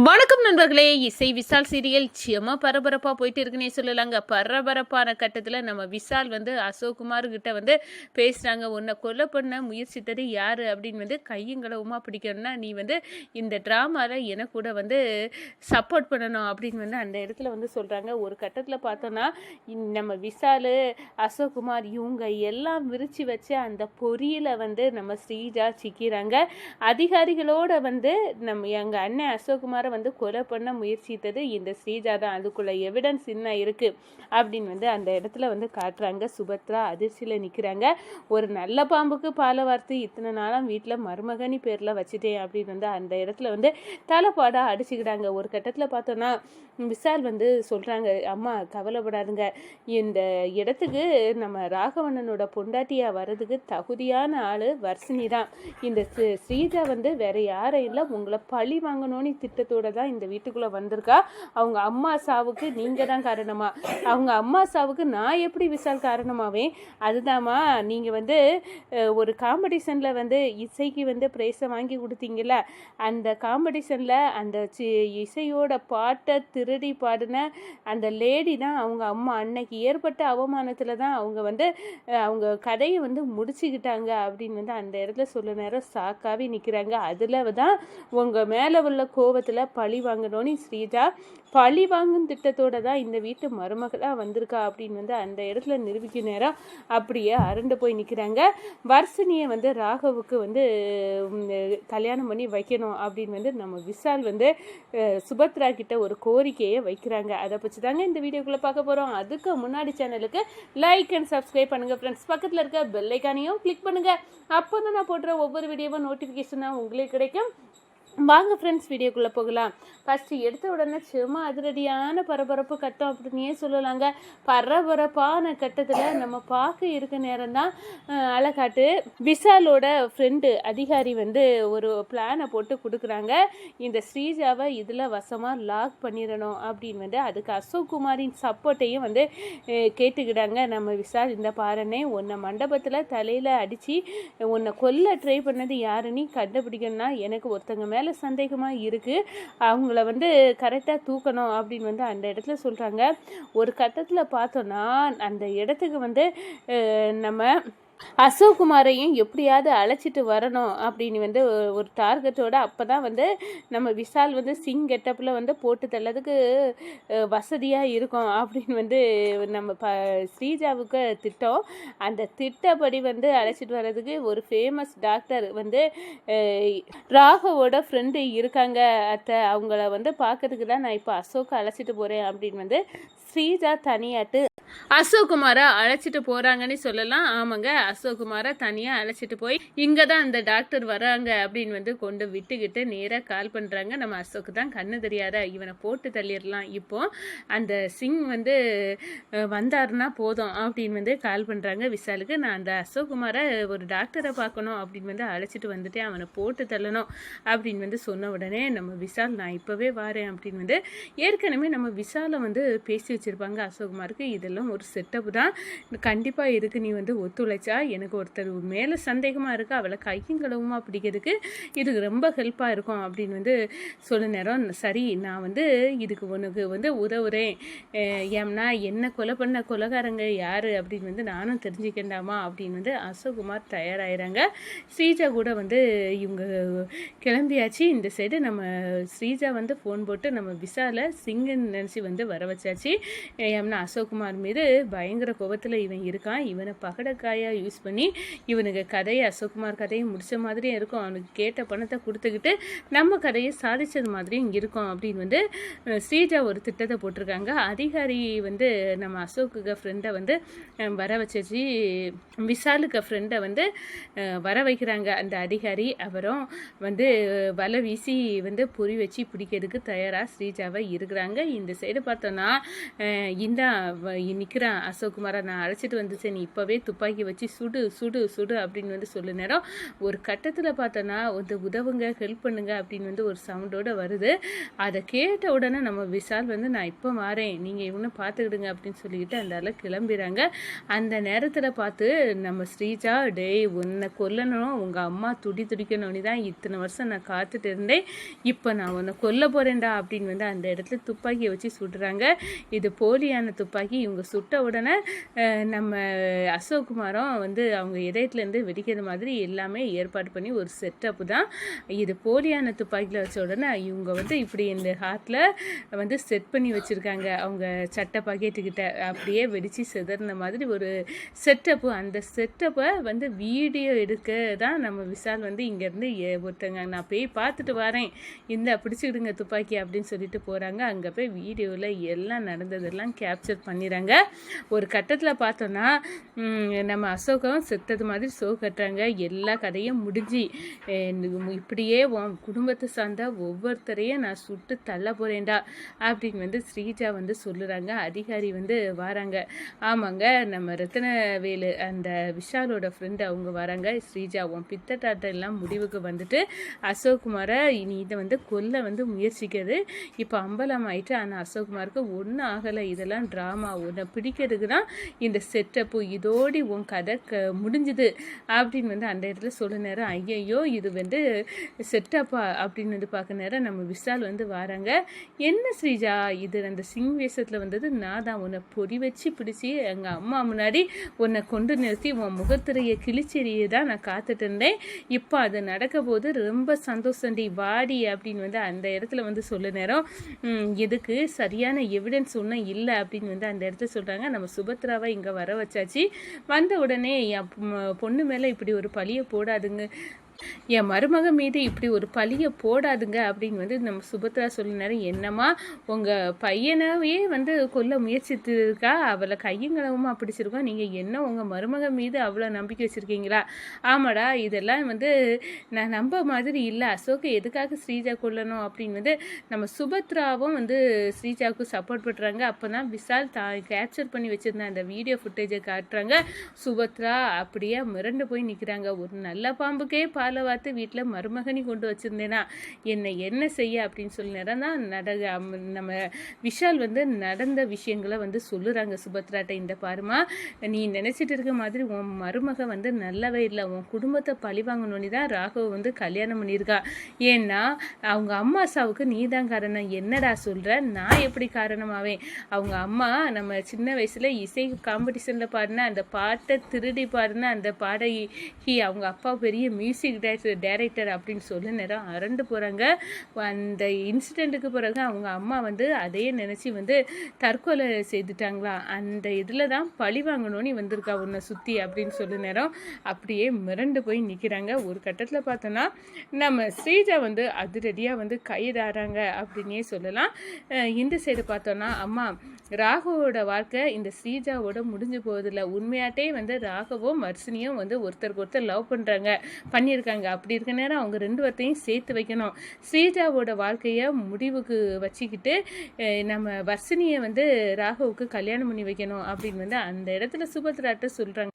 வணக்கம் நண்பர்களே. இசை விஷால் சீரியல் செம பரபரப்பாக போயிட்டு இருக்குன்னே சொல்லலாங்க. பரபரப்பான கட்டத்தில் நம்ம விஷால் அசோக்குமார் கிட்ட பேசுகிறாங்க. உன்னை கொலை பண்ண முயற்சித்தது யார் அப்படின்னு கையங்களவுமா பிடிக்கணும்னா நீ இந்த ட்ராமாவில் எனக்கு கூட சப்போர்ட் பண்ணணும் அப்படின்னு அந்த இடத்துல சொல்கிறாங்க. ஒரு கட்டத்தில் பார்த்தோன்னா நம்ம விஷால் அசோக்குமார் இவங்க எல்லாம் விரித்து வச்சு அந்த பொறியில் நம்ம ஸ்ரீஜா சிக்கிறாங்க. அதிகாரிகளோட நம்ம எங்கள் அண்ணன் அசோக்குமார் கொலை பண்ண முயற்சித்தது இந்த ஸ்ரீஜா தான். அதுக்குள்ள எவிடன்ஸ் என்ன இருக்கு அப்படின்னு அந்த இடத்துல காட்டுறாங்க. சுபத்ரா அதிர்ச்சியில் நிற்கிறாங்க. ஒரு நல்ல பாம்புக்கு பாலை வார்த்து இத்தனை நாளாம் வீட்டில் மருமகனி பேரில் வச்சுட்டேன் அப்படின்னு அந்த இடத்துல தலைப்பாடாக அடிச்சுக்கிட்டாங்க. ஒரு கட்டத்தில் பார்த்தோன்னா விஷால் சொல்கிறாங்க, அம்மா கவலைப்படாதுங்க, இந்த இடத்துக்கு நம்ம ராகவண்ணனோட பொண்டாட்டியாக வர்றதுக்கு தகுதியான ஆள் வர்ஷினி தான். இந்த ஸ்ரீஜா வேற யாரும் இல்லை, உங்களை பழி வாங்கணும்னு திட்டத்தோடு தான் இந்த வீட்டுக்குள்ளே வந்திருக்கா. அவங்க அம்மா சாவுக்கு நீங்கள் தான் காரணமா? அவங்க அம்மா சாவுக்கு நான் எப்படி விஷால் காரணமாவேன்? அதுதாம்மா நீங்கள் ஒரு காம்படிஷனில் இசைக்கு ப்ரைஸை வாங்கி கொடுத்தீங்கல்ல, அந்த காம்படிஷனில் அந்த இசையோட பாட்டை திருடி பாடின அந்த லேடி தான் அவங்க அம்மா. அன்னைக்கு ஏற்பட்ட அவமானத்தில் தான் அவங்க அவங்க கதையை முடிச்சுக்கிட்டாங்க அப்படின்னு அந்த இடத்துல சொல்ல நேரம் சாக்காவே நிற்கிறாங்க. அதில் தான் உங்கள் மேலே உள்ள கோபத்தில் பழி வாங்கணும்னு ஸ்ரீஜா பழி வாங்கும் திட்டத்தோடு தான் இந்த வீட்டு மருமகளாக வந்திருக்கா அப்படின்னு அந்த இடத்துல நிரூபிக்க நேரம் அப்படியே அரண்டு போய் நிற்கிறாங்க. வர்ஷினியை ராகவுக்கு கல்யாணம் பண்ணி வைக்கணும் அப்படின்னு நம்ம விஷால் சுபத்ரா கிட்ட ஒரு கோரிக்கையை வைக்கிறாங்க. அதை பற்றி தாங்க இந்த வீடியோக்குள்ளே பார்க்க போகிறோம். அதுக்கு முன்னாடி சேனலுக்கு லைக் அண்ட் சப்ஸ்கிரைப் பண்ணுங்கள் ஃப்ரெண்ட்ஸ். பக்கத்தில் இருக்க பெல் ஐக்கானையும் கிளிக் பண்ணுங்கள். அப்போ தான் நான் போடுற ஒவ்வொரு வீடியோவும் நோட்டிஃபிகேஷனாக உங்களுக்கு கிடைக்கும். வாங்க ஃப்ரெண்ட்ஸ், வீடியோக்குள்ளே போகலாம். ஃபஸ்ட்டு எடுத்த உடனே சும்மா அதிரடியான பரபரப்பு கட்டம் அப்படின்னே சொல்லலாங்க. பரபரப்பான கட்டத்தில் நம்ம பார்க்க இருக்க நேரம் தான் அழகாட்டு விஷாலோட ஃப்ரெண்டு அதிகாரி ஒரு பிளானை போட்டு கொடுக்குறாங்க. இந்த ஸ்ரீஜாவை இதில் வசமாக லாக் பண்ணிடணும் அப்படின்னு அதுக்கு அசோக்குமாரின் சப்போர்ட்டையும் கேட்டுக்கிட்டாங்க. நம்ம விஷால், இந்த பாருனே, உன்னை மண்டபத்தில் தலையில் அடித்து உன்னை கொல்ல ட்ரை பண்ணது யாருன்னு கண்டுபிடிக்கணும்னா எனக்கு ஒருத்தங்க மேலே சந்தேகமாக இருக்குது, அவங்கள கரெக்டாக தூக்கணும் அப்படின்னு அந்த இடத்துல சொல்கிறாங்க. ஒரு கட்டத்தில் பார்த்தோன்னா அந்த இடத்துக்கு நம்ம அசோக்குமாரையும் எப்படியாவது அழைச்சிட்டு வரணும் அப்படின்னு ஒரு டார்கெட்டோட அப்போ தான் நம்ம விஷால் சிங் கெட்டப்பில் போட்டு தள்ளதுக்கு வசதியாக இருக்கும் அப்படின்னு நம்ம ஸ்ரீஜாவுக்கு திட்டம். அந்த திட்டப்படி அழைச்சிட்டு வர்றதுக்கு ஒரு ஃபேமஸ் டாக்டர் ராகவோட ஃப்ரெண்டு இருக்காங்க அத்தை, அவங்கள பார்க்கறதுக்கு தான் நான் இப்போ அசோக்கை அழைச்சிட்டு போகிறேன் அப்படின்னு ஸ்ரீஜா தனியாட்டு அசோக்குமாரை அழைச்சிட்டு போகிறாங்கன்னு சொல்லலாம். ஆமாங்க, அசோக்குமாரை தனியாக அழைச்சிட்டு போய் இங்கே தான் அந்த டாக்டர் வராங்க அப்படின்னு கொண்டு விட்டுக்கிட்டு நேராக கால் பண்ணுறாங்க. நம்ம அசோக்கு தான் கண்ணு தெரியாத, இவனை போட்டு தள்ளிடலாம், இப்போ அந்த சிங் வந்தாருன்னா போதும் அப்படின்னு கால் பண்ணுறாங்க விஷாலுக்கு. நான் அந்த அசோக்குமாரை ஒரு டாக்டரை பார்க்கணும் அப்படின்னு அழைச்சிட்டு வந்துட்டேன், அவனை போட்டு தள்ளணும் அப்படின்னு சொன்ன உடனே நம்ம விஷால், நான் இப்போவே வரேன் அப்படின்னு ஏற்கனவே நம்ம விஷாலை பேசி வச்சுருப்பாங்க அசோக்குமாருக்கு. இதெல்லாம் ஒரு செட்டப் தான், கண்டிப்பாக இதுக்கு நீ ஒத்துழைச்சா எனக்கு ஒருத்தர் மேலே சந்தேகமாக இருக்குது, அவளை கையும் களவுமா பிடிக்கிறதுக்கு இது ரொம்ப ஹெல்ப்பாக இருக்கும் அப்படின்னு சொல்ல நேரம், சரி நான் இதுக்கு உனக்கு உதவுறேன், ஏம்னா என்ன கொலை பண்ண கொலைகாரங்க யார் அப்படின்னு நானும் தெரிஞ்சுக்கிண்டாமா அப்படின்னு அசோக்குமார் தயாராகிறாங்க. ஸ்ரீஜா கூட இவங்க கிளம்பியாச்சு. இந்த சைடு நம்ம ஸ்ரீஜா ஃபோன் போட்டு நம்ம விஷாலை சிங்குன்னு நினச்சி வர வச்சாச்சு. ஏம்னா அசோக்குமார் மீது பயங்கர கோபத்தில் இவன் இருக்கான், இவனை பகடக்காயாக யூஸ் பண்ணி இவனுக்கு கதையை அசோக்குமார் கதையை முடித்த மாதிரியும் இருக்கும், அவனுக்கு கேட்ட பணத்தை கொடுத்துக்கிட்டு நம்ம கதையை சாதித்தது மாதிரியும் இருக்கும் அப்படின்னு ஸ்ரீஜா ஒரு திட்டத்தை போட்டிருக்காங்க. அதிகாரி நம்ம அசோக்கு ஃப்ரெண்டை வர வச்சு விஷாலுக்கு ஃப்ரெண்டை வர வைக்கிறாங்க. அந்த அதிகாரி அவரும் வலை வீசி பொறி வச்சு பிடிக்கிறதுக்கு தயாராக ஸ்ரீஜாவை இருக்கிறாங்க. இந்த சைடு பார்த்தோன்னா இந்த நிற்கிறான் அசோக்குமாரா, நான் அழைச்சிட்டு வந்துச்சேன், நீ இப்போவே துப்பாக்கி வச்சு சுடு சுடு சுடு அப்படின்னு வந்து சொல்லு நேரம் ஒரு கட்டத்தில் பார்த்தோன்னா வந்து உதவுங்க, ஹெல்ப் பண்ணுங்க அப்படின்னு வந்து ஒரு சவுண்டோட வருது. அதை கேட்ட உடனே நம்ம விஷால் வந்து நான் இப்போ வரேன், நீங்கள் இவனை பார்த்துக்கிடுங்க அப்படின்னு சொல்லிக்கிட்டு அந்த ஆள் கிளம்பிடுறாங்க. அந்த நேரத்தில் பார்த்து நம்ம ஸ்ரீஜா, டேய் உன்னை கொல்லணும், உங்கள் அம்மா துடிக்கணும்னு தான் இத்தனை வருஷம் நான் காத்துட்டு இருந்தேன், இப்போ நான் உன்னை கொல்ல போகிறேன்டா அப்படின்னு வந்து அந்த இடத்துல துப்பாக்கியை வச்சு சுடுறாங்க. இது போலியான துப்பாக்கி. இவங்க சுட்ட உடனே நம்ம அசோக்குமாரும் வந்து அவங்க இதயத்துலேருந்து வெடிக்கிற மாதிரி எல்லாமே ஏற்பாடு பண்ணி ஒரு செட்டப்பு தான் இது. போலியான துப்பாக்கியில் வச்ச உடனே இவங்க வந்து இப்படி இந்த ஹார்ட்டில் வந்து செட் பண்ணி வச்சுருக்காங்க அவங்க சட்டை பாக்கெட்டுக்கிட்ட, அப்படியே வெடித்து சிதறின மாதிரி ஒரு செட்டப்பு. அந்த செட்டப்பை வந்து வீடியோ எடுக்க தான் நம்ம விஷால் வந்து இங்கேருந்து ஒருத்தங்க நான் போய் பார்த்துட்டு வரேன், இந்த பிடிச்சிக்கிடுங்க துப்பாக்கி அப்படின்னு சொல்லிட்டு போகிறாங்க. அங்கே போய் வீடியோவில் எல்லாம் நடந்ததெல்லாம் கேப்சர் பண்ணிடுறாங்க. ஒரு கட்டத்தில் பார்த்தோன்னா நம்ம அசோகம் செத்தது மாதிரி ஷோ கட்டுறாங்க. எல்லா கதையும் முடிஞ்சு இப்படியே உன் குடும்பத்தை சார்ந்த ஒவ்வொருத்தரையும் நான் சுட்டு தள்ள போகிறேன்டா அப்படின்னு வந்து ஸ்ரீஜா வந்து சொல்லுறாங்க. அதிகாரி வந்து வராங்க. ஆமாங்க, நம்ம ரத்னவேலு அந்த விஷாலோட ஃப்ரெண்டு அவங்க வராங்க. ஸ்ரீஜா உன் பித்தட்டாட்டம் எல்லாம் முடிவுக்கு வந்துட்டு அசோக்குமாரை நீ இதை வந்து கொல்ல வந்து முயற்சிக்கிறது இப்போ அம்பலம் ஆயிட்டு. ஆனால் அசோக்குமாருக்கு ஒன்றும் ஆகலை, இதெல்லாம் ட்ராமா, உன்னை பிடிக்கிறதுக்கு தான் இந்த செட்டப்பு, இதோடி உன் கதை முடிஞ்சுது அப்படின்னு வந்து அந்த இடத்துல சொல்ல நேரம் ஐயையோ இது வந்து செட்டப்பா அப்படின்னு வந்து பார்க்க நேரம் நம்ம விஷால் வந்து வராங்க. என்ன ஸ்ரீஜா இது அந்த சிங் வேஷத்தில் வந்தது நான் தான், உன்னை பொடி வச்சு பிடிச்சி எங்கள் அம்மா முன்னாடி உன்னை கொண்டு நிறுத்தி உன் முகத்திரையை கிழிச்செறியை தான் நான் காத்துட்டு இருந்தேன், இப்போ அது நடக்க போது ரொம்ப சந்தோஷண்டி வாடி அப்படின்னு வந்து அந்த இடத்துல வந்து சொல்ல நேரம் இதுக்கு சரியான எவிடன்ஸ் ஒன்றும் இல்லை அப்படின்னு வந்து அந்த இடத்துல சொல்கிறாங்க. நம்ம சுபத்ராவை இங்கே வர வச்சாச்சு, வந்த உடனே என் பொண்ணு மேலே இப்படி ஒரு பழியை போடாதுங்க, என் மருமக மீது இப்படி ஒரு பழியை போடாதுங்க அப்படின்னு வந்து நம்ம சுபத்ரா சொல்ல நேரம் என்னம்மா உங்கள் பையனவே வந்து கொல்ல முயற்சித்திருக்கா, அவளை கையங்களவுமா பிடிச்சிருக்கோம், நீங்கள் என்ன உங்கள் மருமக மீது அவ்வளோ நம்பிக்கை வச்சுருக்கீங்களா? ஆமாடா இதெல்லாம் வந்து நான் நம்ப மாதிரி இல்லை, அசோக்கு எதுக்காக ஸ்ரீஜா கொல்லணும் அப்படின்னு வந்து நம்ம சுபத்ராவும் வந்து ஸ்ரீஜாவுக்கு சப்போர்ட் பண்ணுறாங்க. அப்போ தான் விஷால் கேப்சர் பண்ணி வச்சுருந்த அந்த வீடியோ ஃபுட்டேஜை காட்டுறாங்க. சுபத்ரா அப்படியே மிரண்டு போய் நிற்கிறாங்க. ஒரு நல்ல பாம்புக்கே பாலை வார்த்து வீட்டில் மருமகனி கொண்டு வச்சுருந்தேனா என்னை என்ன செய்ய அப்படின்னு சொல்லி நேரம் தான் நம்ம விஷால் வந்து நடந்த விஷயங்களை வந்து சொல்லுறாங்க சுபத்ராட்ட. இந்த பாருமா நீ நினச்சிட்டு இருக்க மாதிரி உன் மருமக வந்து நல்லவே இல்லை, உன் குடும்பத்தை பழி வாங்கணுன்னு தான் ராகவ் வந்து கல்யாணம் பண்ணியிருக்கா, ஏன்னா அவங்க அம்மா சாவுக்கு நீ தான் காரணம். என்னடா சொல்கிற, நான் எப்படி காரணமாவேன்? அவங்க அம்மா நம்ம சின்ன வயசில் இசை காம்படிஷனில் பாடின அந்த பாட்டை திருடி பாடின அந்த பாடகி, அவங்க அப்பா பெரிய மியூசிக் டைரக்டர் அப்படின்னு சொல்லி நேரம் அரண்டு போகிறாங்க. அந்த இன்சிடெண்ட்டுக்கு பிறகு அவங்க அம்மா வந்து அதையே நினச்சி வந்து தற்கொலை செய்துட்டாங்களா, அந்த இதில் தான் பழி வாங்கணும்னு வந்திருக்கா உன்னை சுற்றி அப்படின்னு சொல்லி நேரம் அப்படியே மிரண்டு போய் நிற்கிறாங்க. ஒரு கட்டத்தில் பார்த்தோன்னா நம்ம ஸ்ரீஜா வந்து அதிரடியாக வந்து கைதாகிறாங்க அப்படின்னே சொல்லலாம். இந்த சைடு பார்த்தோன்னா அம்மா ராகவோட வாழ்க்கை இந்த ஸ்ரீஜாவோட முடிஞ்சு போவதில்லை, உண்மையாட்டே வந்து ராகவும் வர்ஷினியும் வந்து ஒருத்தருக்கு ஒருத்தர் லவ் பண்ணியிருக்காங்க. அப்படி இருக்க நேரம் அவங்க ரெண்டு பேர்த்தையும் சேர்த்து வைக்கணும். ஸ்ரீஜாவோட வாழ்க்கையை முடிவுக்கு வச்சுக்கிட்டு நம்ம வர்ஷினியை வந்து ராகவுக்கு கல்யாணம் பண்ணி வைக்கணும் அப்படின்னு வந்து அந்த இடத்துல சுபத்ராட்ட சொல்கிறாங்க.